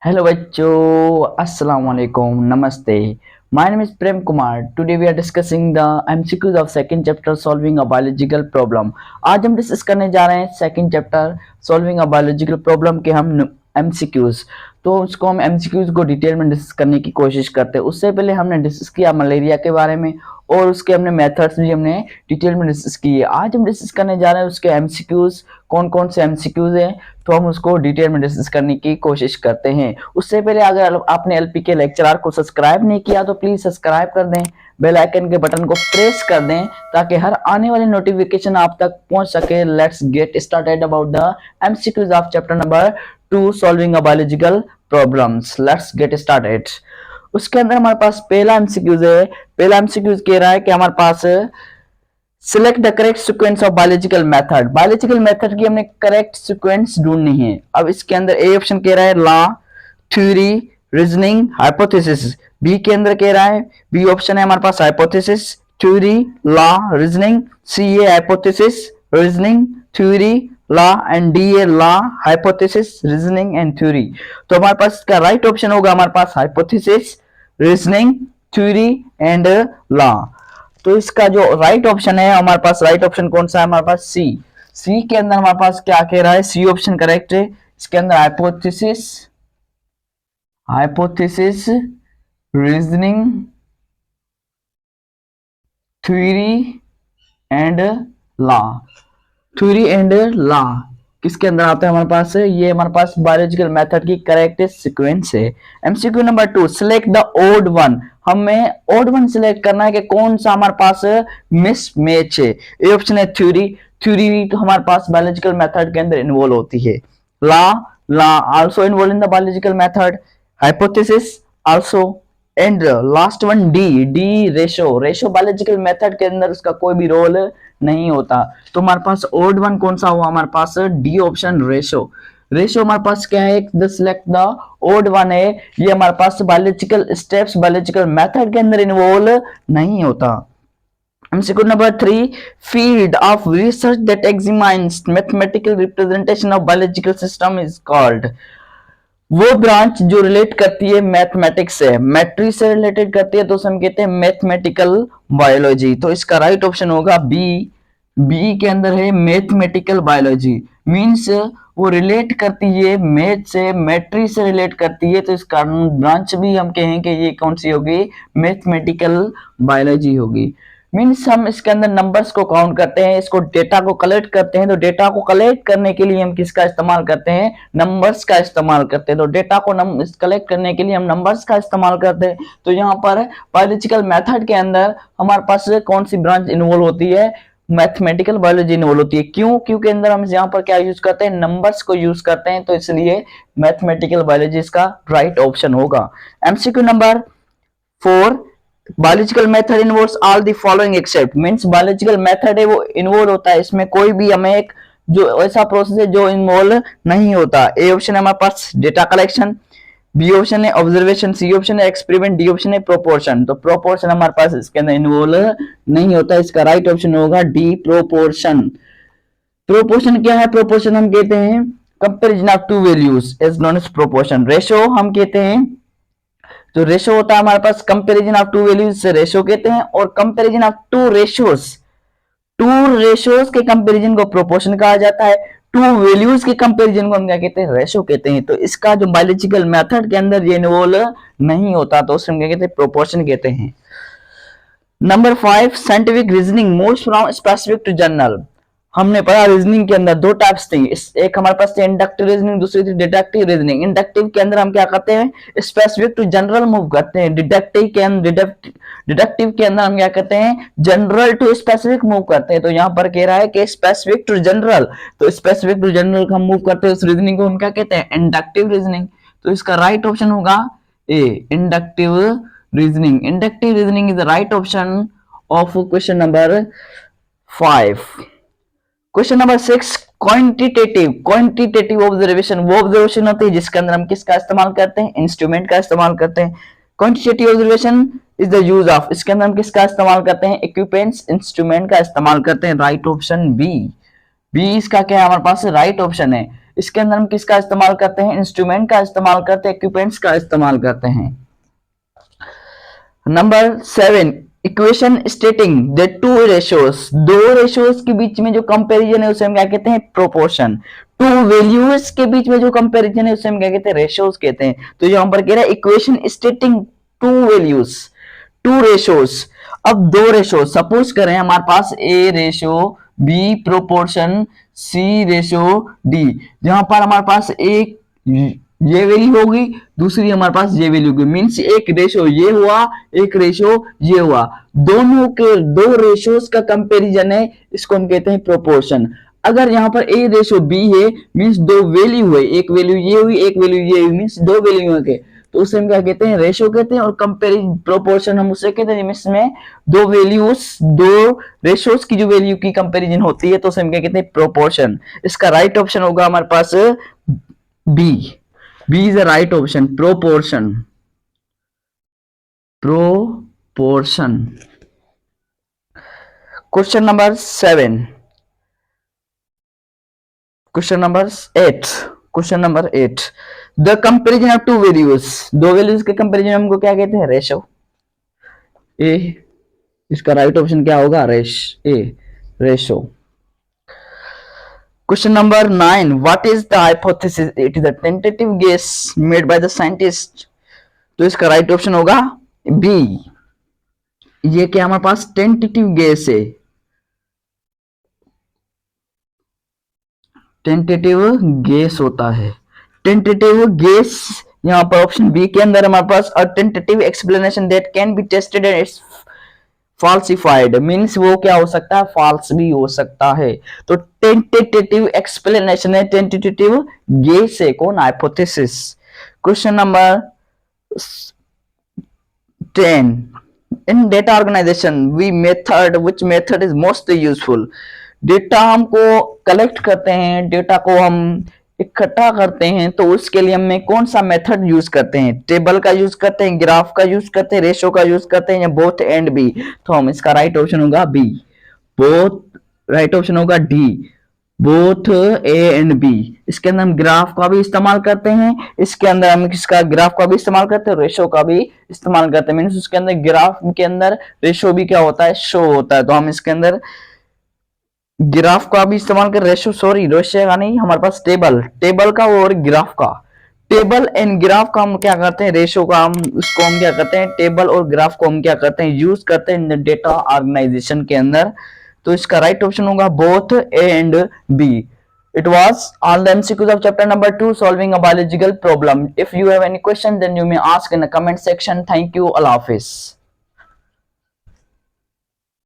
Hello बच्चों, अस्सलाम वालेकुम, नमस्ते. My name is Prem Kumar. Today we are discussing the MCQs of second chapter solving a biological problem. आज हम discuss करने जा रहे हैं second chapter solving a biological problem के हम MCQs. तो उसको हम MCQs को डिटेल में डिस्कस करने की कोशिश करते हैं. उससे पहले हमने डिस्कस किया मलेरिया के बारे में और उसके हमने मेथड्स भी हमने डिटेल में डिस्कस किए. आज हम डिस्कस करने जा रहे हैं उसके MCQs, कौन कौन से MCQs हैं, तो हम उसको डिटेल में डिस्कस करने की कोशिश करते हैं. उससे पहले अगर आपने एलपी के लेक्चरर को सब्सक्राइब नहीं किया तो प्लीज सब्सक्राइब कर दें, बेल आइकन के बटन को प्रेस कर दें ताकि हर आने वाली नोटिफिकेशन आप तक पहुंच सके. Let's get started about the MCQs of chapter number 2 solving a biological problems. Let's get started. उसके अंदर हमारे पास पहला एमसीक्यूज है. पहला एमसीक्यूज कह रहा है कि हमारे पास select the correct sequence of biological method. Biological method की हमने करेक्ट सीक्वेंस ढूंढनी है. अब इसके अंदर ए ऑप्शन कह रहा है law, theory, reasoning, hypothesis. B के अंदर कह रहा है, बी ऑप्शन है हमारे पास hypothesis, theory, law, reasoning. C a hypothesis, reasoning, theory, law and D a law, hypothesis, reasoning and theory. तो हमारे पास इसका राइट ऑप्शन होगा हमारे पास hypothesis, reasoning, theory and law. तो इसका जो राइट ऑप्शन है हमारे पास, राइट ऑप्शन कौन सा है हमारे पास? सी. सी के अंदर हमारे पास क्या कह रहा है? सी ऑप्शन करेक्ट है. इसके अंदर hypothesis, hypothesis, reasoning, theory and law. Theory and law किसके अंदर आता है हमारे पास? ये हमारे पास बायोलॉजिकल मेथड की करेक्ट सीक्वेंस है. MCQ number 2, select the odd one. हमें ओड वन सिलेक्ट करना है कि कौन सा हमारे पास मिस मैच है. ए ऑप्शन है थ्योरी. थ्योरी तो हमारे पास बायोलॉजिकल मेथड के अंदर इन्वॉल्व होती है. Law, law also involve in the biological method. Hypothesis also. And last one D. D ratio. Ratio biological method के अंदर उसका कोई भी रोल नहीं होता. तो हमारे पास ओड वन कौन सा हुआ हमारे पास? D option ratio. रेशो हमारे पास क्या है? The select the odd one है. ये हमारे पास बायोलॉजिकल स्टेप्स, बायोलॉजिकल मेथड के अंदर इन्वॉल्व नहीं होता. MCQ number 3, field of research that examines mathematical representation of biological system is called. वो ब्रांच जो रिलेट करती है मैथमेटिक्स से, मैट्रिक्स से रिलेटेड करती है तो उसे हम कहते हैं मैथमेटिकल बायोलॉजी. तो इसका राइट ऑप्शन होगा बी. बी के अंदर है मैथमेटिकल बायोलॉजी. मींस वो रिलेट करती है मैथ से, मैट्रिक्स से रिलेट करती है, तो इस कारण ब्रांच भी हम कहें कि ये कौन सी होगी? मैथमेटिकल बायोलॉजी होगी. मीन्स हम इसके अंदर नंबर्स को काउंट करते हैं, इसको डेटा को कलेक्ट करते हैं. तो डेटा को कलेक्ट करने के लिए हम किसका इस्तेमाल करते हैं? नंबर्स का इस्तेमाल करते हैं. तो डेटा को कलेक्ट करने के लिए हम नंबर्स का इस्तेमाल करते हैं. तो यहाँ पर बायोलॉजिकल मेथड के अंदर हमारे पास कौन सी ब्रांच इन्वॉल्व होती है? मैथमेटिकल बायोलॉजी इन्वॉल्व होती है. क्यों? क्योंकि अंदर हम यहाँ पर क्या यूज करते हैं? नंबर्स को यूज करते हैं. तो इसलिए मैथमेटिकल बायोलॉजी इसका राइट ऑप्शन होगा. MCQ number 4, biological method involves all the following except. Means biological method है वो इन्वॉल्व होता है, इसमें कोई भी हमें एक जो ऐसा प्रोसेस है जो इन्वॉल्व नहीं होता. ए ऑप्शन है हमारे पास डेटा कलेक्शन, बी ऑप्शन है ऑब्जर्वेशन, सी ऑप्शन है एक्सपेरिमेंट, डी ऑप्शन है प्रोपोर्शन. तो प्रोपोर्शन हमारे पास इसके अंदर इन्वॉल्व नहीं होता. इसका राइट ऑप्शन होगा डी, प्रोपोर्शन. प्रोपोर्शन क्या है? प्रोपोर्शन हम कहते हैं comparison of two values as known as proportion. Ratio हम कहते हैं, जो रेशो होता है हमारे पास कंपैरिजन ऑफ टू वैल्यूज से रेशो कहते हैं, और comparison of to ratios, to ratios के कंपैरिजन को प्रोपोर्शन कहा जाता है. टू वैल्यूज के कंपैरिजन को हम क्या कहते हैं? रेशो कहते हैं. तो इसका जो बायोलॉजिकल मेथड के अंदर ये इन्वॉल्व नहीं होता, तो उसे हम क्या कहते हैं? प्रोपोर्शन कहते हैं. Number 5, scientific reasoning moves from specific to general. हमने पढ़ा रीजनिंग के अंदर दो टाइप्स थी. एक हमारे पास थी इंडक्टिव रीजनिंग, दूसरी थी डिडक्टिव रीजनिंग. इंडक्टिव के अंदर हम क्या करते हैं? स्पेसिफिक टू जनरल मूव करते हैं. डिडक्टिव के अंदर हम क्या करते हैं? जनरल टू स्पेसिफिक मूव करते हैं. तो यहाँ पर कह रहा है कि स्पेसिफिक टू जनरल, तो स्पेसिफिक टू जनरल हम मूव करते हैं. उस रीजनिंग को हम क्या कहते हैं? Inductive reasoning. तो इसका राइट ऑप्शन होगा A, inductive reasoning. Inductive reasoning is the right option of question number 5. Question number 6, quantitative. Quantitative observation वो ऑब्जर्वेशन होती है जिसके अंदर हम किसका इस्तेमाल करते हैं? इंस्ट्रूमेंट का इस्तेमाल करते हैं. Quantitative observation is the use of, इसके अंदर हम किसका इस्तेमाल करते हैं? इक्विपमेंट्स, इंस्ट्रूमेंट का इस्तेमाल करते हैं. Right option B. बी इसका क्या है हमारे पास? राइट ऑप्शन है. इसके अंदर हम किसका इस्तेमाल करते हैं, इंस्ट्रूमेंट का इस्तेमाल करते हैं, इक्विपमेंट्स का इस्तेमाल करते हैं। Number 7, equation stating the two ratios, दो रेशियोज के बीच में जो कंपैरिजन है उसे हम क्या कहते हैं, प्रोपोर्शन। टू वैल्यूज के बीच में जो कंपैरिजन है उसे हम क्या कहते हैं, रेशियोज कहते हैं। तो यहां पर कह रहा है equation stating two values, two ratios. अब दो रेशियो सपोज करें हमारे पास A ratio B proportion C ratio D, जहां पर हमारे पास एक ये वैल्यू होगी, दूसरी हमारे पास ये वैल्यू होगी, मींस एक रेशियो ये हुआ, एक रेशियो ये हुआ, दोनों के दो रेशियोज का कंपैरिजन है, इसको हम कहते हैं प्रोपोर्शन। अगर यहाँ पर ए रेशियो बी है, मींस दो वैल्यू हुए, एक वैल्यू ये हुई, एक वैल्यू ये हुई, मींस दो वैल्यू के, तो उसे हम क्या कहते हैं, रेशियो कहते हैं। और कंपेरिजन प्रोपोर्शन हम उसे कहते हैं जिसमें दो वैल्यूज, दो रेशियोज की जो वैल्यू की कंपैरिजन होती है, तो उसे हम क्या कहते हैं, प्रोपोर्शन। इसका राइट ऑप्शन होगा हमारे पास B, B is the right option, proportion, proportion. Question number 7, question number 8, question number 8, the comparison of two values, दो वैल्यूज के कंपेरिजन हमको क्या कहते हैं, रेशो। ए, इसका राइट ऑप्शन क्या होगा, ratio. Question number 9, what is the hypothesis, it is the tentative guess made by the scientist. तो इसका राइट ऑप्शन होगा बी। ये क्या हमारे पास टेंटेटिव गेस है, टेंटेटिव गेस होता है, टेंटेटिव गेस। यहाँ पर ऑप्शन बी के अंदर हमारे पास a tentative explanation that can be tested and it's falsified, means वो क्या हो सकता है, फॉल्स भी हो सकता है। तो टेंटेटिव एक्सप्लेनेशन है, टेंटेटिव गेस है, कौन, hypothesis. Question number 10, in data organization we method, which method is most useful. Data हमको कलेक्ट करते हैं, डेटा को हम इकट्ठा करते हैं, तो उसके लिए हमें कौन सा मेथड यूज करते हैं, टेबल का यूज करते हैं, ग्राफ का यूज करते हैं, रेशो का यूज करते हैं, या बोथ एंड बी। तो हम इसका राइट ऑप्शन होगा बी, बोथ, राइट ऑप्शन होगा D, both A and B. इसके अंदर हम ग्राफ का भी इस्तेमाल करते हैं, इसके अंदर हम किसका, ग्राफ का भी इस्तेमाल करते हैं, रेशो का भी इस्तेमाल करते हैं, मीन्स उसके अंदर ग्राफ के अंदर रेशो भी क्या होता है, शो होता है। तो हम इसके अंदर ग्राफ का भी इस्तेमाल कर, रेशो सॉरी रेशो का नहीं, हमारे पास टेबल का और ग्राफ का, टेबल एंड ग्राफ का हम क्या करते हैं, रेशो का हम उसको हम क्या करते हैं, टेबल और ग्राफ को हम क्या करते हैं, यूज करते हैं डेटा ऑर्गेनाइजेशन के अंदर। तो इसका राइट ऑप्शन होगा both A and B. It was all the MCQs of chapter number 2 solving a biological problem. If you have any question then you may ask in the comment section. Thank you. Allah Hafiz.